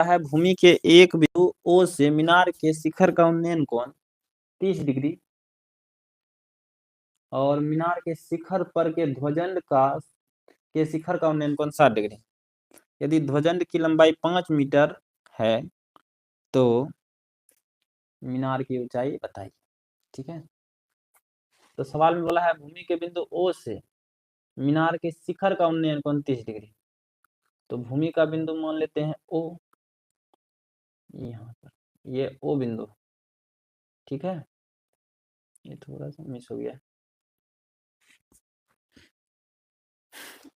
है भूमि के एक बिंदु ओ से मीनार के शिखर का उन्नयन कोण 30 डिग्री और मीनार के शिखर पर के ध्वजदंड के शिखर का उन्नयन कोण 60 डिग्री। यदि ध्वजदंड की लंबाई 5 मीटर है तो मीनार की ऊंचाई बताइए। ठीक है, तो सवाल में बोला है भूमि के बिंदु ओ से मीनार के शिखर का उन्नयन कोण 30 डिग्री। तो भूमि का बिंदु मान लेते हैं ओ, यहाँ पर ये ओ बिंदु। ठीक है, ये थोड़ा सा मिस हो गया।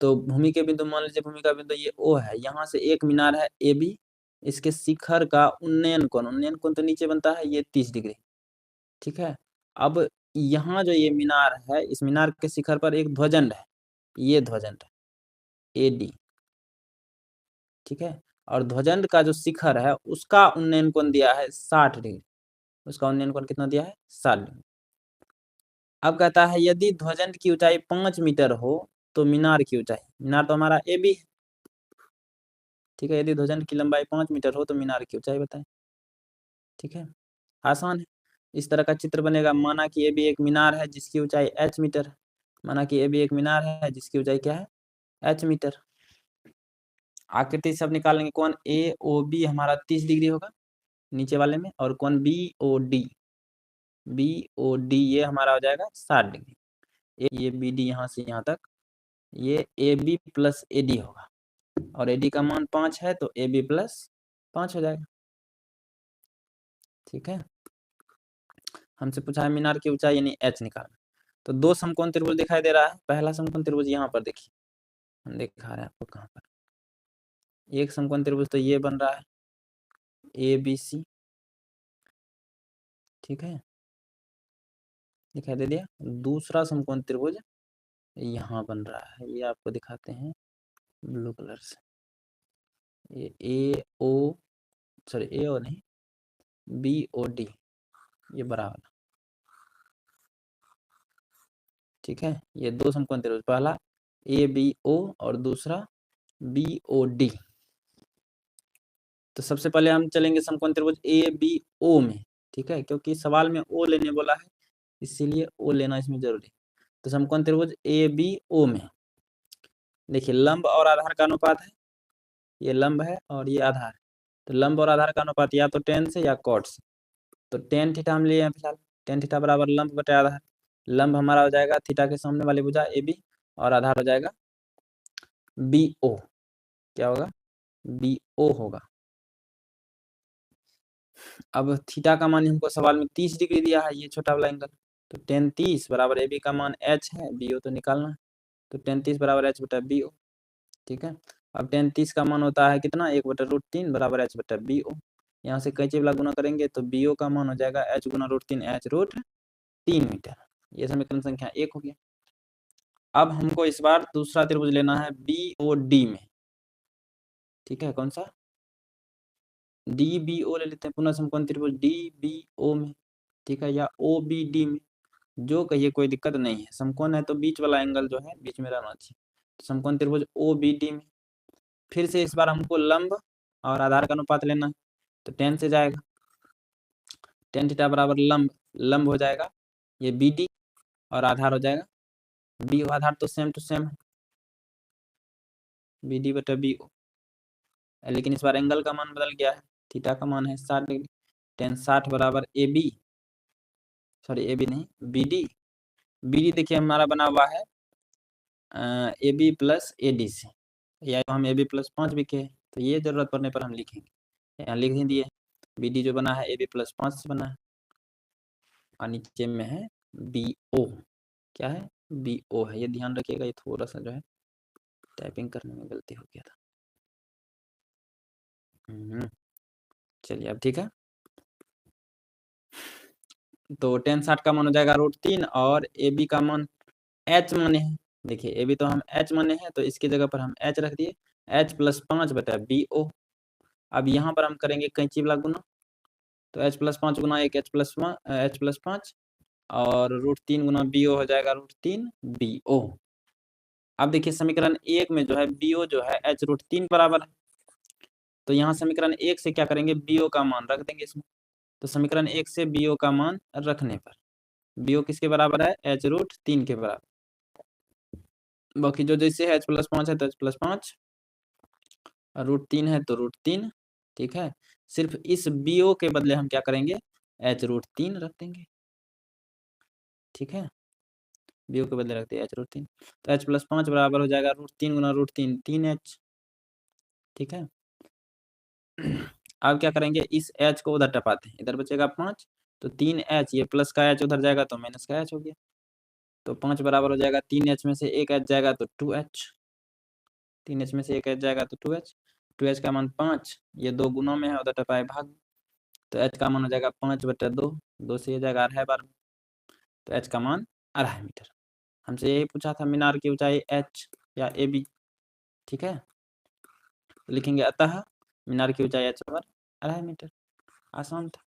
तो भूमि के बिंदु मान लीजिए, भूमि का बिंदु ये ओ है, यहाँ से एक मीनार है ए बी, इसके शिखर का उन्नयन कोण तो नीचे बनता है ये 30 डिग्री। ठीक है, अब यहाँ जो ये मीनार है, इस मीनार के शिखर पर एक ध्वजदंड है, ये ध्वजदंड है ए डी। ठीक है, और ध्वजदंड का जो शिखर है उसका उन्नयन कोण दिया है 60 डिग्री। उसका उन्नयन कोण कितना दिया है 60 डिग्री। अब कहता है यदि ध्वजदंड की ऊंचाई 5 मीटर हो तो मीनार की ऊंचाई, मीनार तो हमारा ए बी है। ठीक है, यदि ध्वजदंड की लंबाई 5 मीटर हो तो मीनार की ऊंचाई बताएं। ठीक है, आसान है। इस तरह का चित्र बनेगा, माना कि ए बी एक मीनार है जिसकी ऊंचाई h मीटर है। माना कि ए बी एक मीनार है जिसकी ऊंचाई क्या है h मीटर। आकृति सब निकालेंगे, कोण ए ओ बी हमारा 30 डिग्री होगा नीचे वाले में, और कोण बी ओ डी ये हमारा हो जाएगा 60 डिग्री। ये बी डी यहाँ से यहाँ तक ये A B plus A D होगा, और ए डी का मान 5 है तो ए बी प्लस 5 हो जाएगा। ठीक है, हमसे पूछा है मीनार की ऊंचाई यानी h निकालना। तो दो समकोण त्रिभुज दिखाई दे रहा है। पहला समकोण त्रिभुज यहाँ पर देखिए, हम दिखा रहे हैं आपको कहाँ पर। एक समकोण त्रिभुज तो ये बन रहा है ए बी सी। ठीक है, दिखाई दे दिया। दूसरा समकोण त्रिभुज यहाँ बन रहा है, ये आपको दिखाते हैं ब्लू कलर से। ये ए ओ सॉरी ए ओ नहीं बी ओ डी, ये बड़ा वाला। ठीक है, ये दो समकोण त्रिभुज, पहला ए बी ओ और दूसरा बी ओ डी। तो सबसे पहले हम चलेंगे समकोण त्रिभुज ए बी ओ में। ठीक है, क्योंकि सवाल में ओ लेने बोला है इसीलिए ओ लेना इसमें जरूरी। तो समकोण त्रिभुज ए बी ओ में देखिए लंब और आधार का अनुपात है, ये लंब है और ये आधार। तो लंब और आधार का अनुपात या तो टेन से या कॉट से। तो टेन थीटा हम लिए हैं फिलहाल, टेन थीटा बराबर लंब बटे आधार। लंब हमारा हो जाएगा थीटा के सामने वाली भुजा ए बी, और आधार हो जाएगा बी ओ। क्या होगा बी ओ होगा। अब थीटा का मान हमको सवाल में 30 डिग्री दिया है, ये छोटा वाला एंगल। तो टेन 30 बराबर ए बी का मान h है, बी ओ तो निकालना है। तो टेन 30 बराबर h बटा बी ओ। ठीक है, अब टेन 30 का मान होता है कितना 1/√3 बराबर h बटा बी ओ। यहाँ से कैंची वाला गुना करेंगे तो बी ओ का मान हो जाएगा h गुना √3 h√3 मीटर। ये समीकरण संख्या 1 हो गया। अब हमको इस बार दूसरा त्रिभुज लेना है बी ओ डी में। ठीक है, कौन सा डी बी ओ ले लेते हैं, पुनः समकोण त्रिभुज डी बी ओ में। ठीक है, या ओ बी डी में, जो कहिए कोई दिक्कत नहीं है। समकोण है तो बीच वाला एंगल जो है बीच में रहना चाहिए। तो समकोण त्रिभुज ओ बी डी में फिर से इस बार हमको लंब और आधार का अनुपात लेना है। तो टेन से जाएगा, टेन थीटा बराबर लंब हो जाएगा ये बी डी, और आधार हो जाएगा बी ओ। आधार तो सेम टू सेम है बी डी बटा बी ओ, लेकिन इस बार एंगल का मान बदल गया है। थीटा का मान है 60 डिग्री। टेन 60 बराबर A B, sorry A B नहीं बी डी। बी डी देखिए हमारा बना हुआ है A B plus A D से, या तो हम ए बी प्लस 5 लिखे, तो ये जरूरत पड़ने पर हम लिखेंगे। यहाँ लिख ही दिए, बी डी जो बना है ए बी प्लस 5 से बना है, और नीचे में है बी ओ। क्या है बी ओ है, ये ध्यान रखिएगा। ये थोड़ा सा जो है टाइपिंग करने में गलती हो गया था। चलिए अब ठीक है। तो टेन 60 का मान हो जाएगा √3, और ए बी का मान h माने हैं। देखिए ए बी तो हम h माने हैं, तो इसकी जगह पर हम h रख दिए, h प्लस 5 बटा बी ओ। अब यहाँ पर हम करेंगे कैंची वाला गुना, तो h प्लस 5 गुना 1 h प्लस 5 और √3 गुना बी ओ हो जाएगा √3 बी ओ। अब देखिए समीकरण 1 में जो है बी ओ जो है h √3 बराबर है, तो यहाँ समीकरण 1 से क्या करेंगे, BO का मान रख देंगे इसमें। तो समीकरण 1 से BO का मान रखने पर BO किसके बराबर है, h√3 के बराबर। बाकी जो जैसे है h+5 है तो h+5, √3 है तो √3, ठीक है। सिर्फ इस BO के बदले हम क्या करेंगे, h√3 रख देंगे, ठीक है। BO के बदले रखते हैं h√3, तो h+5 बराबर हो जाएगा √3 गुना √3 3h, ठीक है। अब क्या करेंगे, इस h को उधर टपाते हैं, इधर बचेगा 5, तो 3h, ये प्लस का h उधर जाएगा तो माइनस का h हो गया। तो 5 बराबर हो जाएगा 3h में से 1h जाएगा तो 2h, 3h में से 1h जाएगा तो 2h, 2h का मान 5, ये 2 गुना में है, उधर टपाए भाग, तो h का मान हो जाएगा 5/2, 2 से ये जाएगा 2.5 तो h का मान 2.5 मीटर। हमसे यही पूछा था मीनार की ऊंचाई h या AB, ठीक है। लिखेंगे अतः मीनार की ऊंचाई h बराबर 2.5 मीटर, आसान था।